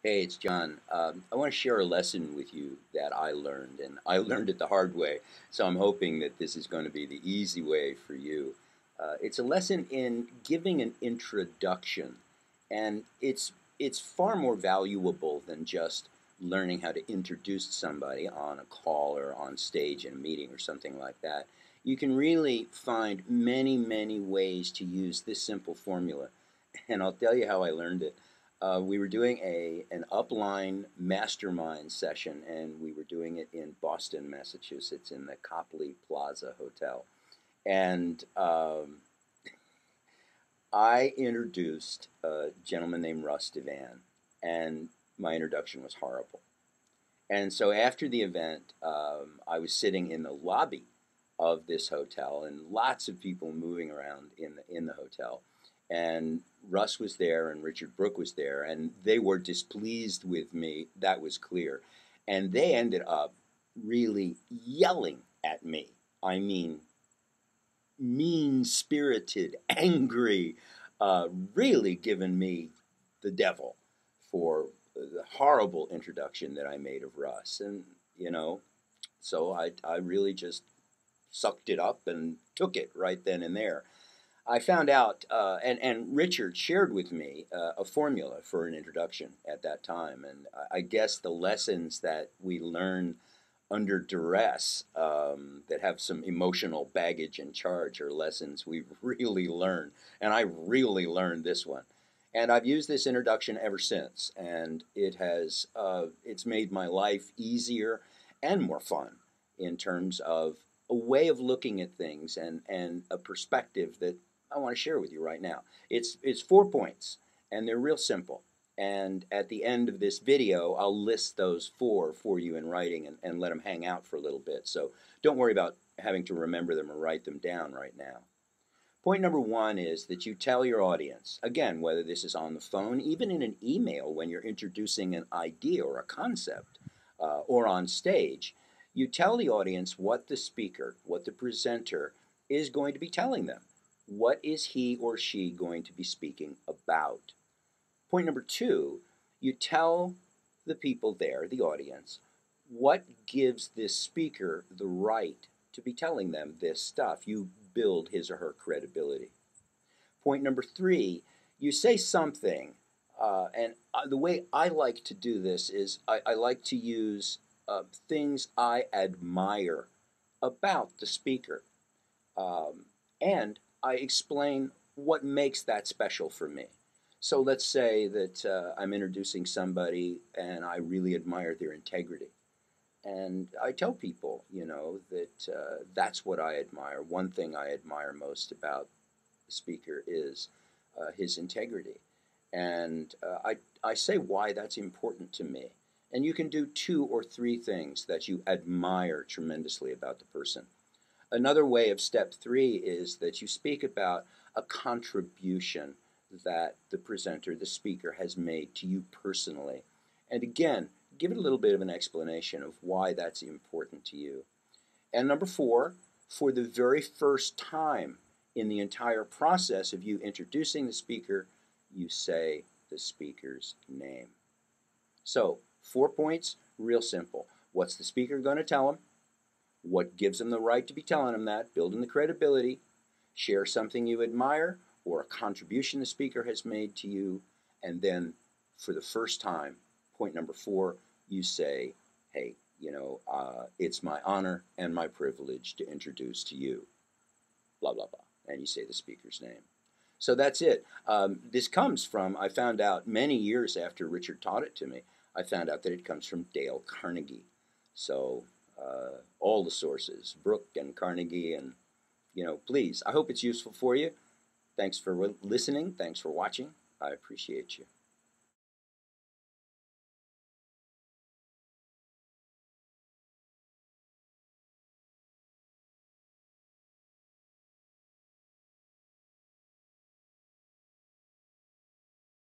Hey, it's John. I want to share a lesson with you that I learned, and I learned it the hard way. So I'm hoping that this is going to be the easy way for you. It's a lesson in giving an introduction, and it's far more valuable than just learning how to introduce somebody on a call or on stage in a meeting or something like that. You can really find many, many ways to use this simple formula, and I'll tell you how I learned it. We were doing an upline mastermind session, and we were doing it in Boston, Massachusetts, in the Copley Plaza Hotel. And I introduced a gentleman named Russ Devan, and my introduction was horrible. And so after the event, I was sitting in the lobby of this hotel, and lots of people moving around in the hotel. And Russ was there, and Richard Brooke was there, and they were displeased with me. That was clear, and they ended up really yelling at me. I mean, mean spirited, angry, really giving me the devil for the horrible introduction that I made of Russ. And, you know, so I really just sucked it up and took it right then and there. I found out, and Richard shared with me a formula for an introduction at that time. And I guess the lessons that we learn under duress that have some emotional baggage and charge are lessons we really learn. And I really learned this one. And I've used this introduction ever since. And it's made my life easier and more fun in terms of a way of looking at things and a perspective that I want to share with you right now. It's 4 points, and they're real simple. And at the end of this video, I'll list those four for you in writing and let them hang out for a little bit. So don't worry about having to remember them or write them down right now. Point number one is that you tell your audience, again, whether this is on the phone, even in an email when you're introducing an idea or a concept, or on stage, you tell the audience what the speaker, what the presenter is going to be telling them. What is he or she going to be speaking about? Point number two, you tell the people there, the audience, what gives this speaker the right to be telling them this stuff. You build his or her credibility. Point number three, you say something, and the way I like to do this is I like to use things I admire about the speaker. And I explain what makes that special for me. So let's say that I'm introducing somebody and I really admire their integrity. And I tell people, that that's what I admire. One thing I admire most about the speaker is his integrity. And I say why that's important to me. And you can do 2 or 3 things that you admire tremendously about the person. Another way of step 3 is that you speak about a contribution that the presenter, the speaker, has made to you personally. And again, give it a little bit of an explanation of why that's important to you. And number 4, for the very first time in the entire process of you introducing the speaker, you say the speaker's name. So, 4 points, real simple. What's the speaker going to tell him? What gives them the right to be telling them that, building the credibility, share something you admire or a contribution the speaker has made to you, and then for the first time, point number 4, you say, hey, it's my honor and my privilege to introduce to you, blah, blah, blah, and you say the speaker's name. So that's it. This comes from, I found out many years after Richard taught it to me, I found out that it comes from Dale Carnegie. So all the sources, Brooke and Carnegie, and please, I hope it's useful for you. Thanks for listening. Thanks for watching. I appreciate you.